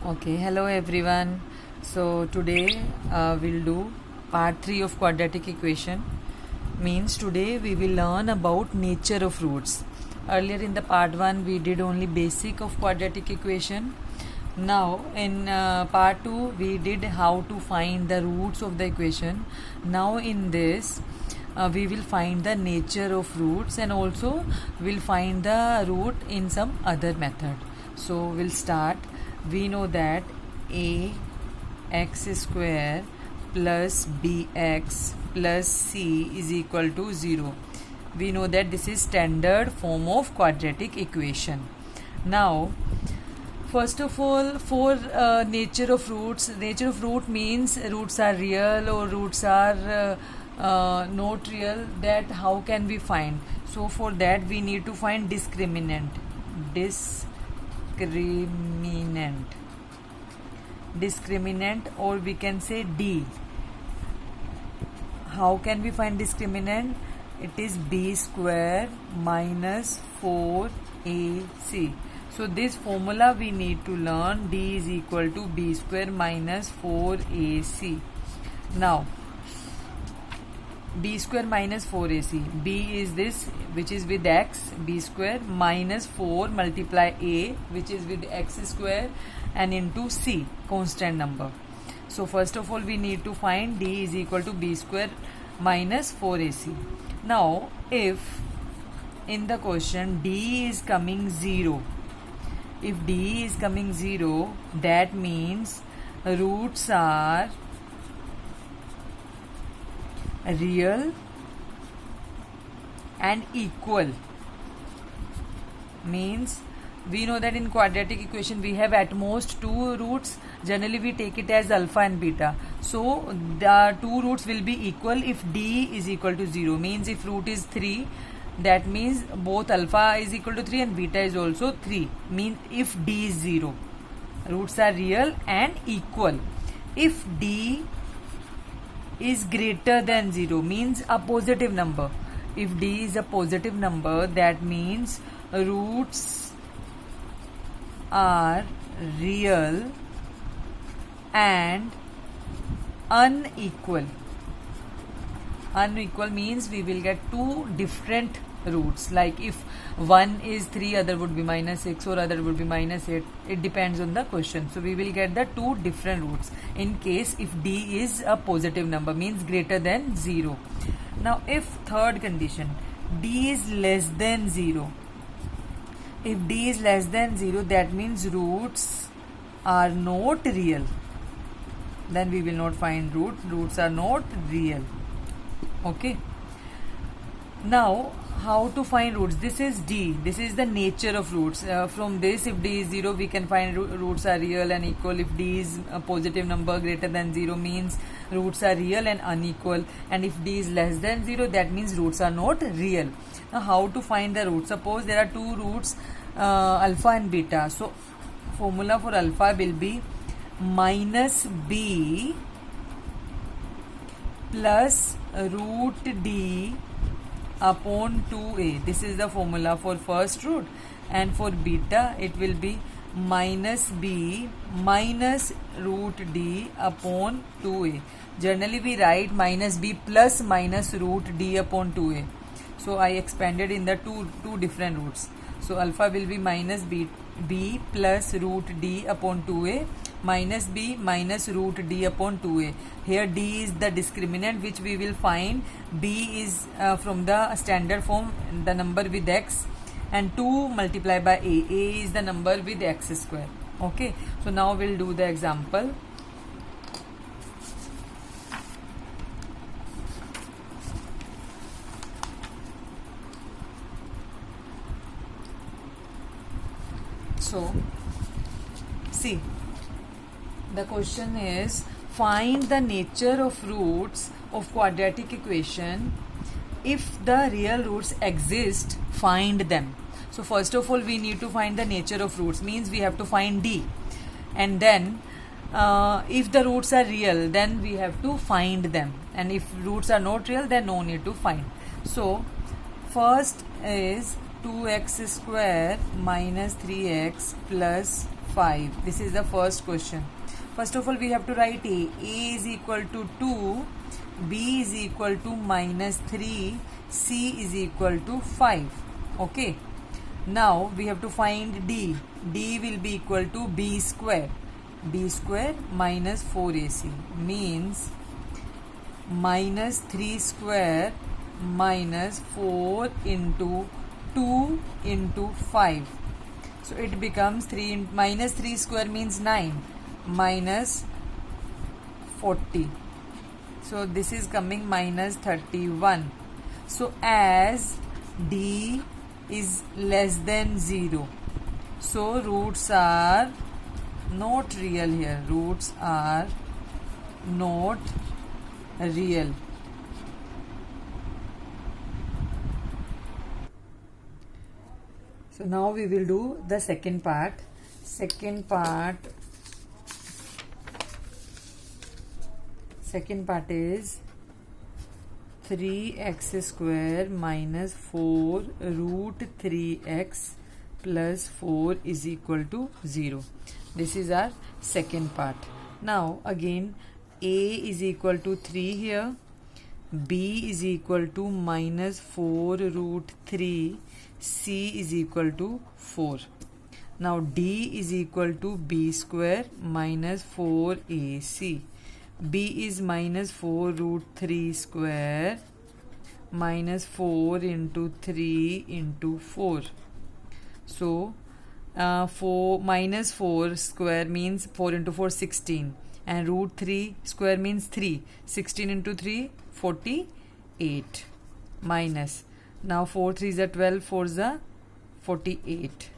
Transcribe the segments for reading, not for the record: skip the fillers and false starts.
Okay, hello everyone. So today we'll do part 3 of quadratic equation. Means today we will learn about nature of roots. Earlier in the part 1 we did only basic of quadratic equation. Now in part 2 we did how to find the roots of the equation. Now in this we will find the nature of roots and also we'll find the root in some other method. So we'll start. We know that a x square plus bx plus c is equal to 0. We know that this is standard form of quadratic equation. Now first of all, for nature of roots means roots are real or roots are not real. That how can we find? So for that we need to find discriminant or we can say D. How can we find discriminant? It is b square minus 4ac. So this formula we need to learn. D is equal to b square minus 4ac. Now b square minus 4ac. b is this which is with x, b square minus 4 multiply a which is with x square and into c, constant number. So first of all we need to find d is equal to b square minus 4ac. Now if in the question d is coming 0, if d is coming 0, that means roots are real and equal. Means we know that in quadratic equation we have at most two roots. Generally we take it as alpha and beta. So the two roots will be equal if d is equal to 0. Means if root is 3, that means both alpha is equal to 3 and beta is also 3. Means if d is 0, roots are real and equal. If d is greater than 0 means a positive number. If d is a positive number, that means roots are real and unequal. Unequal means we will get two different roots. Like if one is 3, other would be minus 6 or other would be minus 8. It depends on the question. So we will get the two different roots in case if d is a positive number, means greater than 0. Now if third condition, d is less than 0. If d is less than 0, that means roots are not real. Then we will not find roots are not real. Okay. Now how to find roots? This is D. This is the nature of roots. From this, if D is 0, we can find roots are real and equal. If D is a positive number greater than 0, means roots are real and unequal. And if D is less than 0, that means roots are not real. Now how to find the roots? Suppose there are two roots, alpha and beta. So formula for alpha will be minus b plus root d upon 2a. This is the formula for first root, and for beta it will be minus b minus root d upon 2a. Generally we write minus b plus minus root d upon 2a. So I expanded in the two different roots. So alpha will be minus b plus root d upon 2a minus b minus root d upon 2a. Here d is the discriminant which we will find. B is from the standard form, the number with x, and 2 multiplied by a. A is the number with x square. Okay. So now we'll do the example. So see, the question is find the nature of roots of quadratic equation. If the real roots exist, find them. So first of all we need to find the nature of roots, means we have to find D, and then if the roots are real, then we have to find them, and if roots are not real, then no need to find. So first is 2x square minus 3x plus 5. This is the first question. First of all, we have to write A. A is equal to 2, B is equal to minus 3, C is equal to 5. Okay. Now we have to find D. D will be equal to B square. B square minus 4AC means minus 3 square minus 4 into 2 into 5. So it becomes minus 3 square means 9 minus 40. So this is coming minus 31. So as D is less than 0, so roots are not real here. Roots are not real. So now we will do the second part. Second part is 3x square minus 4 root 3x plus 4 is equal to 0. This is our second part. Now again, A is equal to 3 here, B is equal to minus 4 root 3, C is equal to 4. Now D is equal to B square minus 4AC. B is minus 4 root 3 square minus 4 into 3 into 4. So 4 minus 4 square means 4 into 4 16, and root 3 square means 3. 16 into 3 48 minus. Now 4 3s are 12, 4s are 48.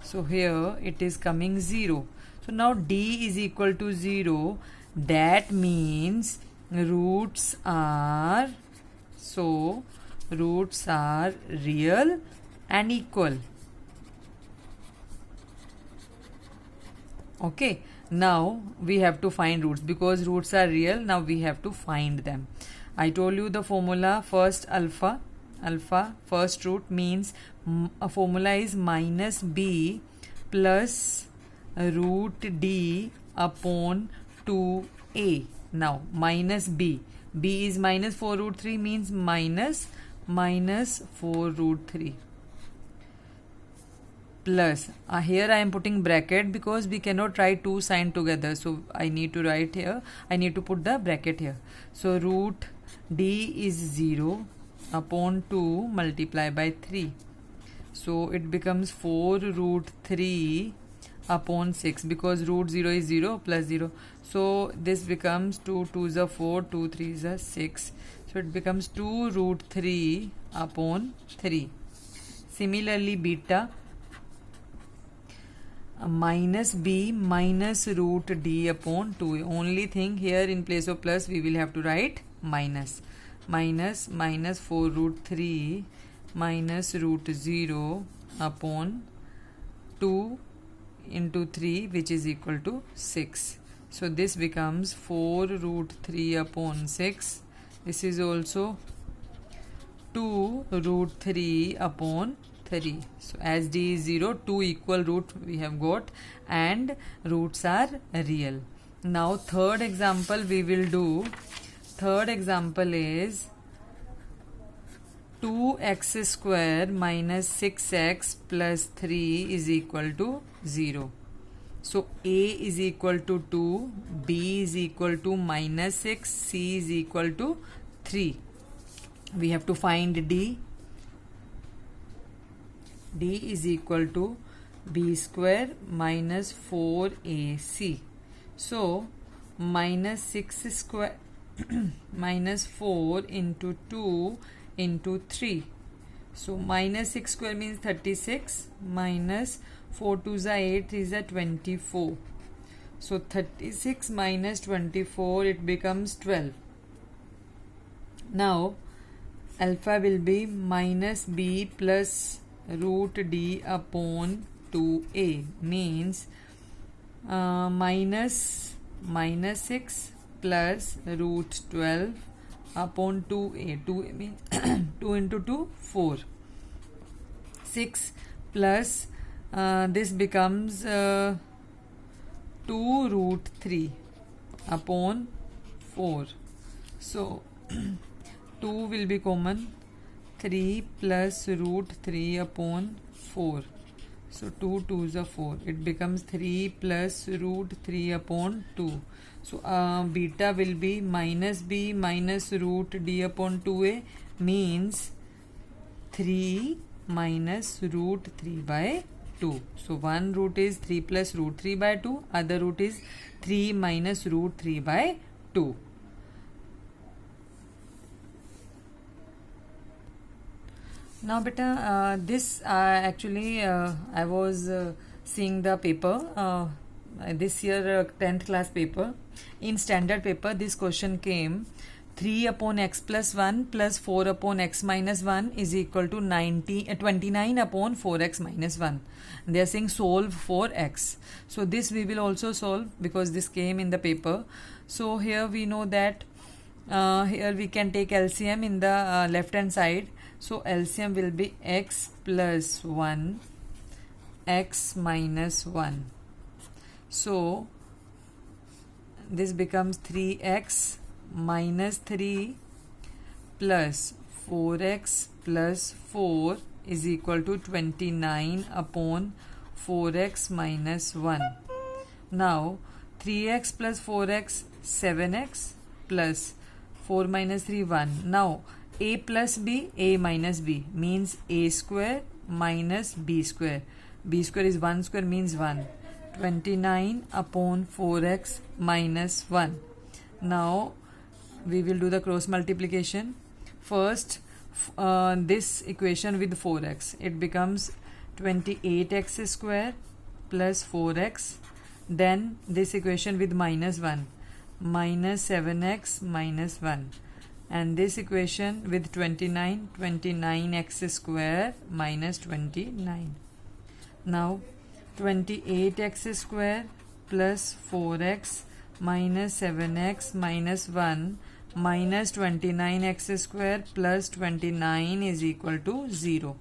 So here it is coming 0. So now D is equal to 0. That means roots are real and equal. Okay. Now we have to find roots. Because roots are real, now we have to find them. I told you the formula. First alpha, first root means a formula is minus B plus root D upon 2A. Now minus B is minus 4 root 3 means minus 4 root 3 plus here I am putting bracket because we cannot write two sign together, so I need to write here, I need to put the bracket here. So root D is 0 upon 2 multiply by 3, so it becomes 4 root 3 upon 6, because root 0 is 0 plus 0, so this becomes 2 2s are 4, 2 3s are 6, so it becomes 2 root 3 upon 3. Similarly beta minus B minus root D upon 2. Only thing here, in place of plus we will have to write minus. Minus 4 root 3 minus root 0 upon 2 into 3, which is equal to 6. So this becomes 4 root 3 upon 6. This is also 2 root 3 upon 3. So as D is 0, 2 equal root we have got, and roots are real. Now third example we will do. Third example is 2x square minus 6x plus 3 is equal to 0. So A is equal to 2, B is equal to minus 6, C is equal to 3. We have to find D. D is equal to B square minus 4AC. So minus 6 square minus 4 into 2 into 3. So minus 6 square means 36 minus 4 2s are 8, 3s are 24. So 36 minus 24, it becomes 12. Now alpha will be minus B plus root D upon 2A, means minus 6 plus root 12 upon 2A. 2A means 2 into 2 4. 6 plus this becomes 2 root 3 upon 4. So 2 will be common, 3 plus root 3 upon 4. So 2 2s are 4. It becomes 3 plus root 3 upon 2. So beta will be minus b minus root d upon 2a, means 3 minus root 3 by 2. So one root is 3 plus root 3 by 2, other root is 3 minus root 3 by 2. Now beta, this actually I was seeing the paper this year 10th class paper. In standard paper this question came, 3 upon x plus 1 plus 4 upon x minus 1 is equal to 29 upon 4x minus 1. They are saying solve for x. So this we will also solve because this came in the paper. So here we know that here we can take LCM in the left hand side. So LCM will be x plus 1, x minus 1. So this becomes 3x minus 3 plus 4x plus 4 is equal to 29 upon 4x minus 1. Now 3x plus 4x 7x plus 4 minus 3 1. Now a plus b, a minus b means a square minus b square. B square is 1 square means 1. 29 upon 4x minus 1. Now we will do the cross multiplication. First this equation with 4x, it becomes 28x square plus 4x. Then this equation with minus 1, minus 7x minus 1. And this equation with 29, 29x square minus 29. Now 28x square plus 4x minus 7x minus 1 minus 29x square plus 29 is equal to 0.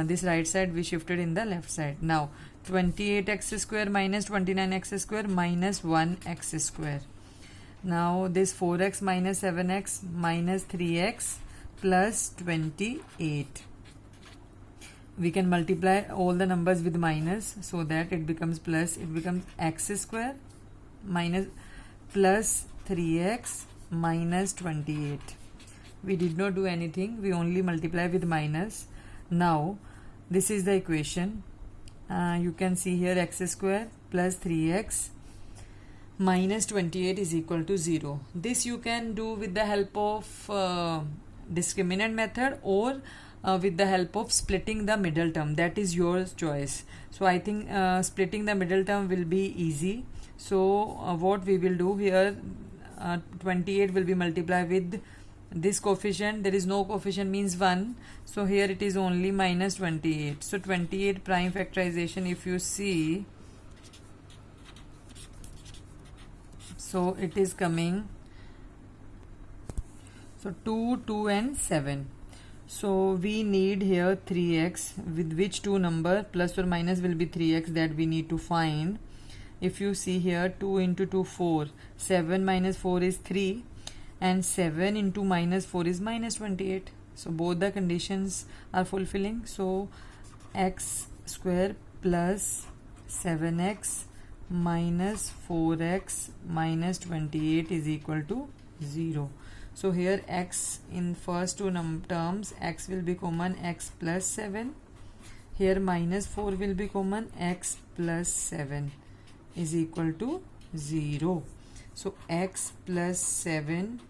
This right side we shifted in the left side. Now 28x square minus 29x square minus 1x square. Now this 4x minus 7x minus 3x plus 28. We can multiply all the numbers with minus so that it becomes plus. It becomes x square minus plus 3x minus 28. We did not do anything. We only multiply with minus. Now this is the equation. You can see here x square plus 3x minus 28 is equal to 0. This you can do with the help of discriminant method or with the help of splitting the middle term. That is your choice. So I think splitting the middle term will be easy. So what we will do here, 28 will be multiplied with this coefficient. There is no coefficient means 1. So here it is only minus 28. So 28 prime factorization, if you see, so it is coming, so 2, 2 and 7. So we need here 3x, with which two number plus or minus will be 3x, that we need to find. If you see here, 2 into 2 4, 7 minus 4 is 3, and 7 into minus 4 is minus 28. So both the conditions are fulfilling. So x square plus 7x minus 4x minus 28 is equal to 0. So here x in first two terms, x will be common, x plus 7. Here minus 4 will be common, x plus 7 is equal to 0. So x plus 7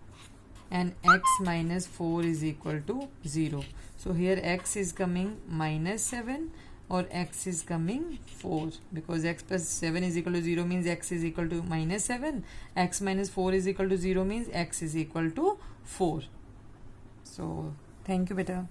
and x minus 4 is equal to 0. So here x is coming minus 7 or x is coming 4, because x plus 7 is equal to 0 means x is equal to minus 7. X minus 4 is equal to 0 means x is equal to 4. So thank you beta.